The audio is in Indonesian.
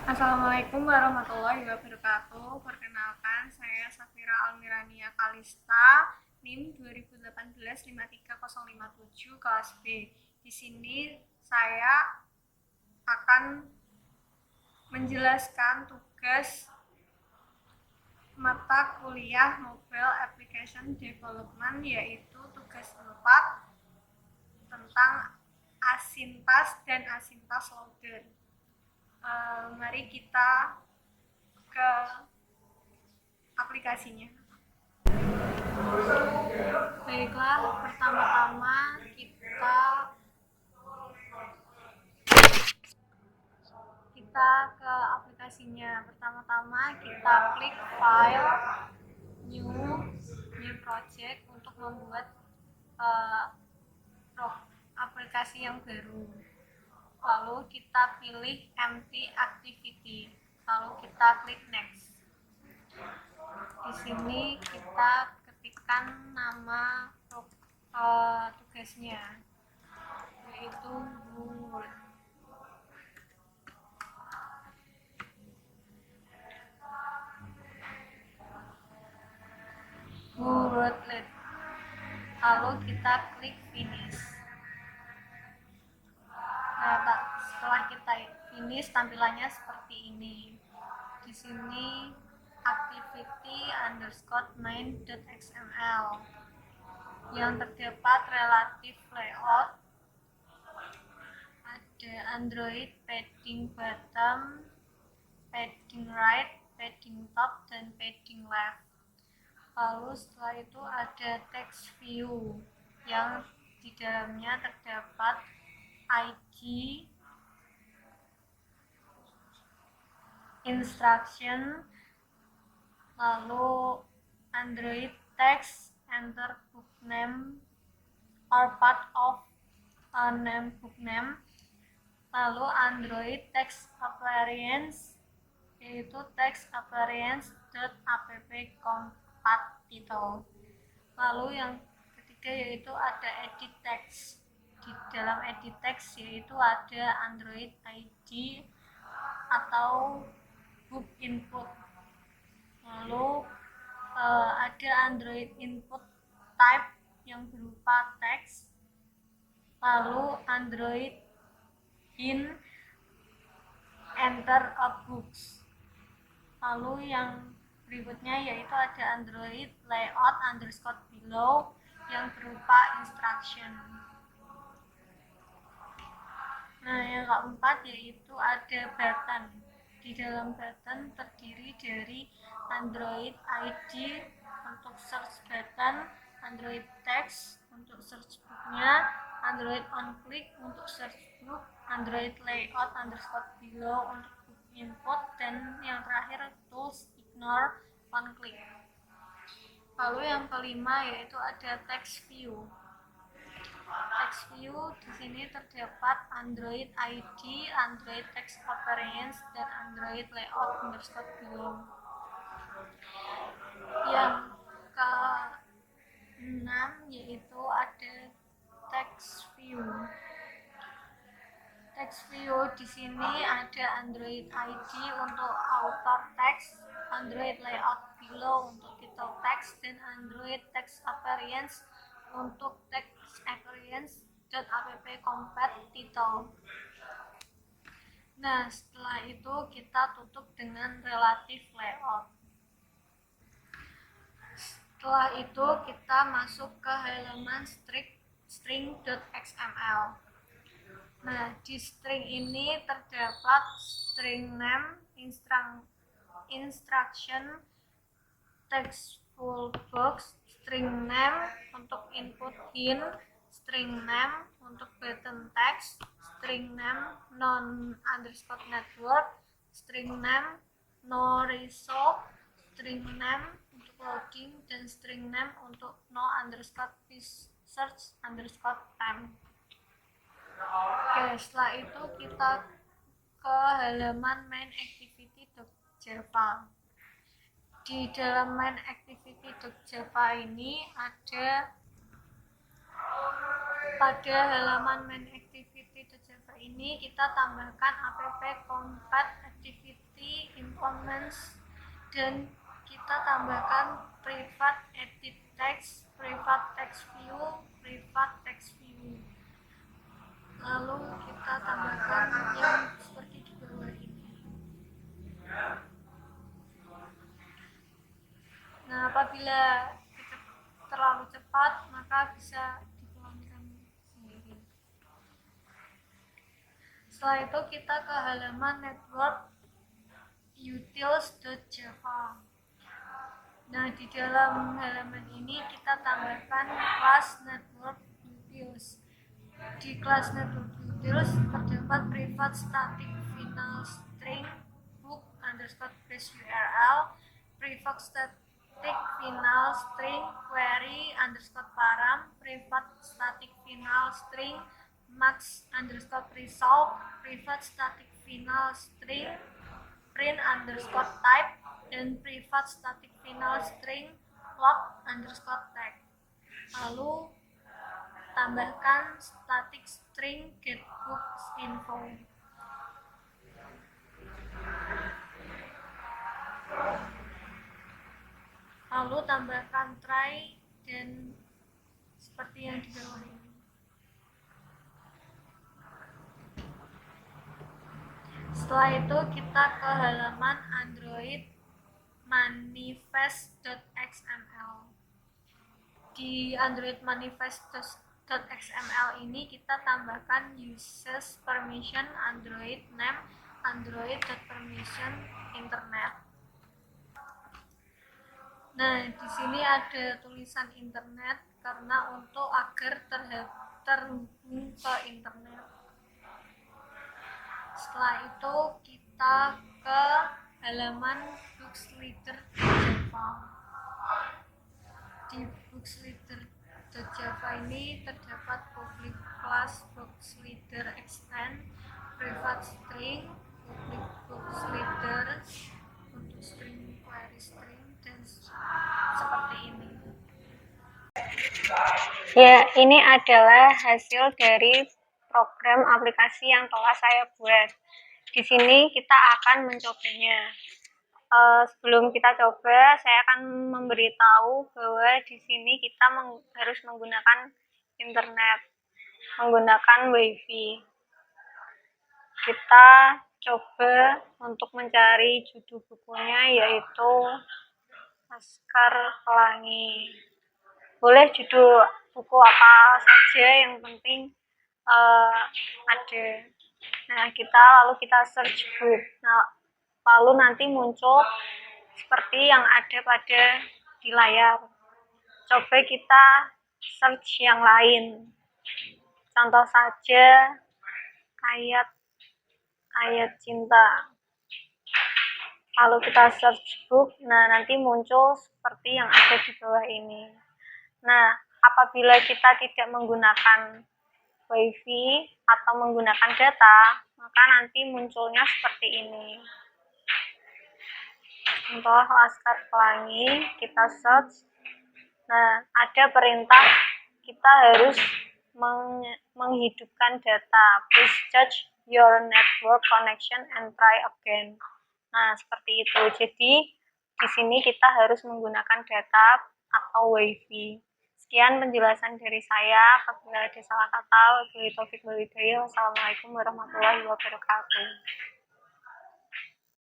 Assalamualaikum warahmatullahi wabarakatuh. Perkenalkan, saya Safira Almirania Kalista, NIM 2018-53057 kelas B. Di sini saya akan menjelaskan tugas mata kuliah Mobile Application Development, yaitu tugas 4 tentang asintas dan asintas loader. Mari kita ke aplikasinya. Baiklah, pertama-tama kita ke aplikasinya. Pertama-tama kita klik file, new project untuk membuat aplikasi yang baru. Lalu kita pilih empty activity, lalu kita klik next. Di sini kita ketikkan nama tugasnya, yaitu Wordlet. Lalu kita klik finish. Nah, setelah kita finish, tampilannya seperti ini. Di sini activity_main.xml yang terdapat relative layout, ada Android, padding bottom, padding right, padding top, dan padding left. Lalu setelah itu ada text view yang di dalamnya terdapat ID, instruction, lalu Android text, enter book name or part of a name book name, lalu Android text appearance, yaitu text appearance.app_compat title. Lalu yang ketiga yaitu ada edit text. Di dalam edit text yaitu ada Android ID atau book input. Lalu ada Android input type yang berupa teks, lalu Android in enter a books. Lalu yang berikutnya yaitu ada Android layout_below yang berupa instruction. Nah, yang keempat yaitu ada button. Di dalam button terdiri dari Android ID untuk search button, Android text untuk search booknya, Android on click untuk search book, Android layout_below untuk book input, dan yang terakhir tools ignore on click. Lalu yang kelima yaitu ada text view. Text view di sini terdapat Android ID, Android text appearance, dan Android layout_below. Yang keenam yaitu ada text view. Text view di sini ada Android ID untuk author text, Android layout below untuk title text, dan Android text appearance untuk text appearance.app_compat title. Nah, setelah itu kita tutup dengan relative layout. Setelah itu kita masuk ke halaman string.xml. Nah, di string ini terdapat string name, instruction, text full box, string name untuk input hint, string name untuk button text, string name non_network, string name no result, string name untuk loading, dan string name untuk no_search_time. Oke, setelah itu kita ke halaman main activity.java. Di dalam main activity.java ini pada halaman main activity.java ini kita tambahkan app_compat activity implements, dan kita tambahkan private edit text, private text view, private text view. Lalu kita tambahkan yang seperti di bawah ini. Nah, apabila terlalu cepat, maka bisa dipelankan sendiri. Setelah itu kita ke halaman network utils.java. Nah, di dalam halaman ini kita tambahkan kelas network utils. Di kelas network utils terdapat private static final string book underscore base URL, private static final string query underscore param, private static final string max underscore result, private static final string print underscore type, dan private static final string log underscore tag. Lalu tambahkan static string getBooksInfo. Lalu tambahkan try dan seperti yang di bawah ini. Setelah itu kita ke halaman Android manifest.xml. Di Android manifest.xml ini kita tambahkan uses permission Android name Android.permission internet. Nah, di sini ada tulisan internet karena untuk agar terhubung ke internet. Setelah itu kita ke halaman booksreader.java. Di booksreader.java ini terdapat public class booksreader extend, private string, public booksreader untuk string query string, dan seperti ini. Ya, ini adalah hasil dari program aplikasi yang telah saya buat. Di sini kita akan mencobanya. Sebelum kita coba, saya akan memberitahu bahwa di sini kita harus menggunakan internet, menggunakan WiFi. Kita coba untuk mencari judul bukunya, yaitu Laskar Pelangi. Boleh judul buku apa saja, yang penting ada. Nah, lalu kita search book. Nah, lalu nanti muncul seperti yang ada di layar. Coba kita search yang lain. Contoh saja ayat cinta. Lalu kita search book. Nah, nanti muncul seperti yang ada di bawah ini. Nah, apabila kita tidak menggunakan WiFi atau menggunakan data, maka nanti munculnya seperti ini. Contoh Laskar Pelangi, kita search. Nah, ada perintah kita harus menghidupkan data. Please charge your network connection and try again. Nah, seperti itu. Jadi, di sini kita harus menggunakan data atau WiFi. Sekian penjelasan dari saya. Apabila ada salah kata, wabillahi taufiq wal hidayah. Wassalamualaikum warahmatullahi wabarakatuh.